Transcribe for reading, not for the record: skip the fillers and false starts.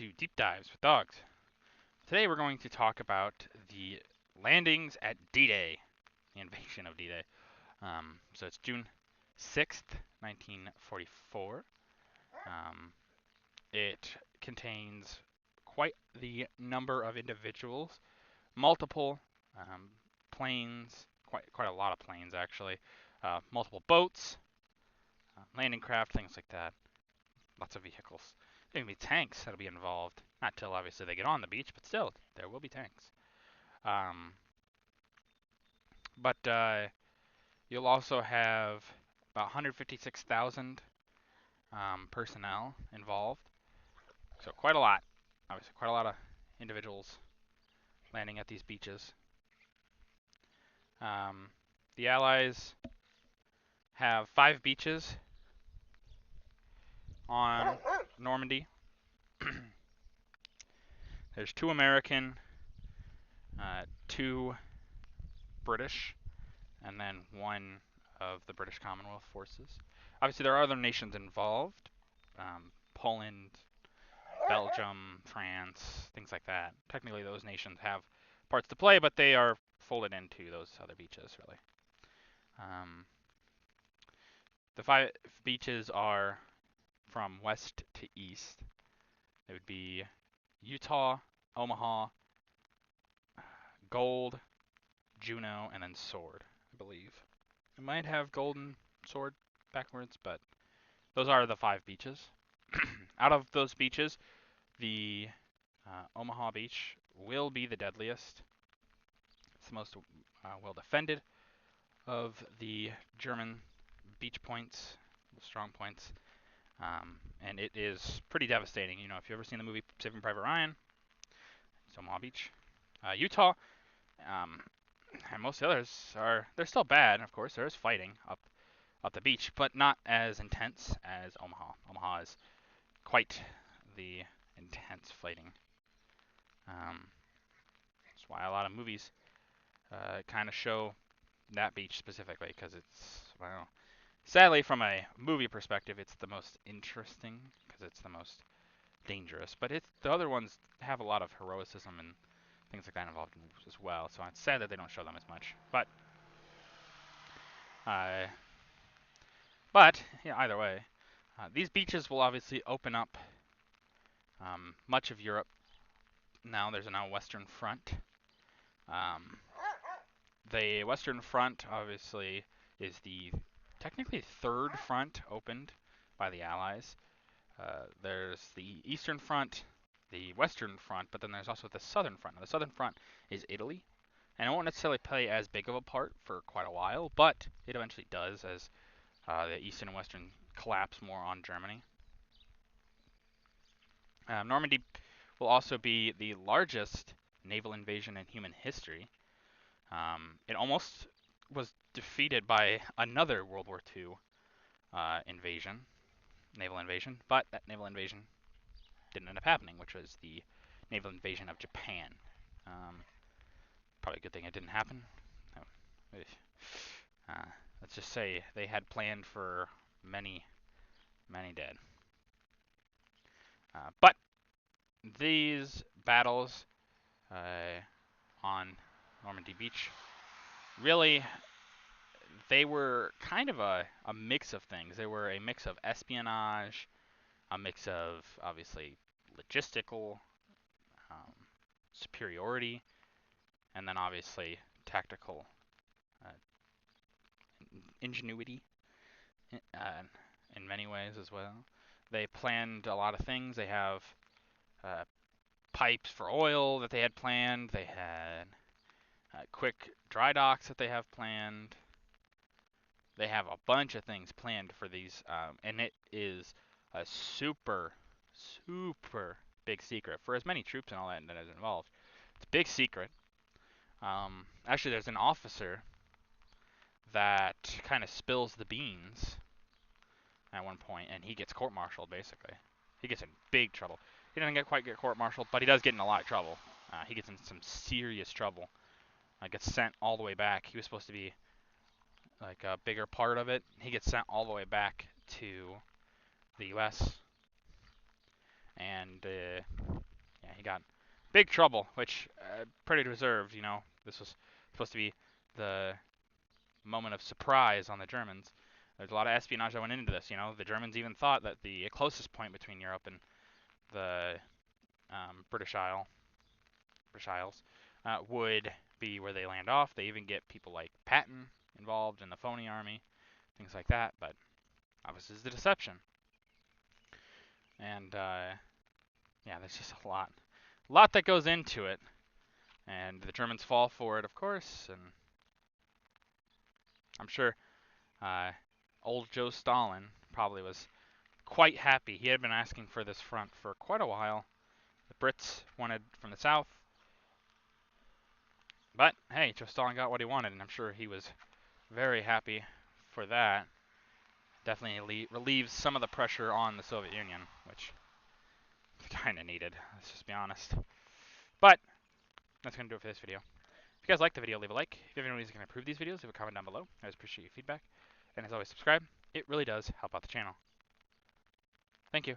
to Deep Dives with Dogs. Today we're going to talk about the landings at D-Day, the invasion of D-Day. So it's June 6th, 1944. It contains quite the number of individuals, multiple planes, quite a lot of planes actually, multiple boats, landing craft, things like that. Lots of vehicles. There can be tanks that'll be involved. Not till obviously they get on the beach, but still, there will be tanks. Um, but you'll also have about 156,000 personnel involved. So quite a lot. Obviously, quite a lot of individuals landing at these beaches. Um, the Allies have 5 beaches on Normandy. There's 2 American, 2 British, and then 1 of the British Commonwealth forces. Obviously, there are other nations involved. Poland, Belgium, France, things like that. Technically, those nations have parts to play, but they are folded into those other beaches, really. The 5 beaches are from west to east. It would be Utah, Omaha, Gold, Juneau, and then Sword, I believe. It might have Gold and Sword backwards, but those are the 5 beaches. Out of those beaches, the Omaha Beach will be the deadliest. It's the most well defended of the German beach points, the strong points, and it is pretty devastating. You know, if you've ever seen the movie Saving Private Ryan, it's Omaha Beach. Utah, and most of the others they're still bad. Of course, there is fighting up the beach, but not as intense as Omaha. Omaha is quite the intense fighting. That's why a lot of movies kind of show that beach specifically, because it's, well, sadly from a movie perspective, it's the most interesting because it's the most dangerous. But the other ones have a lot of heroicism and things like that involved as well. So it's sad that they don't show them as much. Uh, but yeah, either way, these beaches will obviously open up much of Europe. Now there's a Western Front. Um, the Western Front obviously is the technically third front opened by the Allies. There's the Eastern Front, the Western Front, but then there's also the Southern Front. Now, the Southern Front is Italy, and it won't necessarily play as big of a part for quite a while, but it eventually does as the Eastern and Western collapse more on Germany. Normandy will also be the largest naval invasion in human history. It almost was defeated by another World War II naval invasion, but that naval invasion didn't end up happening, which was the naval invasion of Japan. Probably a good thing it didn't happen. Uh, let's just say they had planned for many, many dead. But these battles on Normandy Beach, really, they were kind of a mix of things. They were a mix of espionage, a mix of, obviously, logistical superiority, and then obviously tactical uh, ingenuity in many ways as well. They planned a lot of things. They have uh, pipes for oil that they had planned. They had quick dry docks that they have planned. They have a bunch of things planned for these, and it is a super, super big secret for as many troops and all that is involved. It's a big secret. Actually, there's an officer that kind of spills the beans at one point, and he gets court-martialed, basically. He gets in big trouble. He doesn't quite get court-martialed, but he does get in a lot of trouble. He gets in some serious trouble. Gets sent all the way back. He was supposed to be like a bigger part of it. He gets sent all the way back to the U.S. And he got big trouble, which pretty deserved. You know, this was supposed to be the moment of surprise on the Germans. There's a lot of espionage that went into this. You know, the Germans even thought that the closest point between Europe and the British Isles, would be where they land off. They even get people like Patton involved in the phony army, things like that. But obviously, it's the deception. And yeah, there's just a lot that goes into it. And the Germans fall for it, of course. And I'm sure old Joe Stalin probably was quite happy. He had been asking for this front for quite a while. The Brits wanted from the south. But hey, Joe Stalin got what he wanted, and I'm sure he was very happy for that. Definitely relieves some of the pressure on the Soviet Union, which kind of needed, let's just be honest. But that's going to do it for this video. If you guys liked the video, leave a like. If you have any ways you can improve these videos, leave a comment down below. I always appreciate your feedback. And as always, subscribe. It really does help out the channel. Thank you.